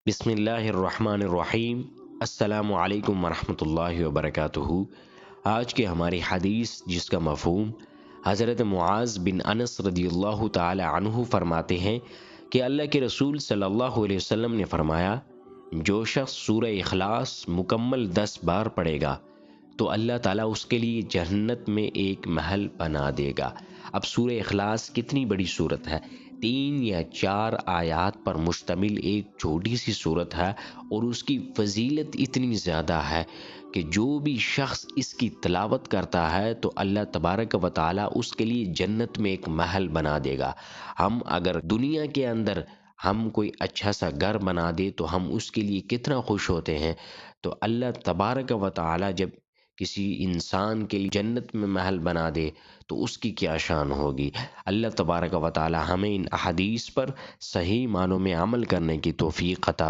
بسم اللہ الرحمن الرحیم۔ السلام علیکم ورحمۃ اللہ وبرکاتہ۔ آج کی ہماری حدیث جس کا مفہوم حضرت معاذ بن انس رضی اللہ تعالی عنہ فرماتے ہیں کہ اللہ کے رسول صلی اللہ علیہ وسلم نے فرمایا، جو شخص سورہ اخلاص مکمل 10 بار پڑھے گا تو اللہ تعالیٰ اس کے لیے جنت میں ایک محل بنا دے گا۔ اب سورہ اخلاص کتنی بڑی صورت ہے، 3 یا 4 آیات پر مشتمل ایک چھوٹی سی صورت ہے، اور اس کی فضیلت اتنی زیادہ ہے کہ جو بھی شخص اس کی تلاوت کرتا ہے تو اللہ تبارک و تعالیٰ اس کے لیے جنت میں ایک محل بنا دے گا۔ ہم اگر دنیا کے اندر ہم کوئی اچھا سا گھر بنا دے تو ہم اس کے لیے کتنا خوش ہوتے ہیں، تو اللہ تبارک و تعالیٰ جب کسی انسان کے لیے جنت میں محل بنا دے تو اس کی کیا شان ہوگی۔ اللہ تبارک و تعالی ہمیں ان احادیث پر صحیح معنوں میں عمل کرنے کی توفیق عطا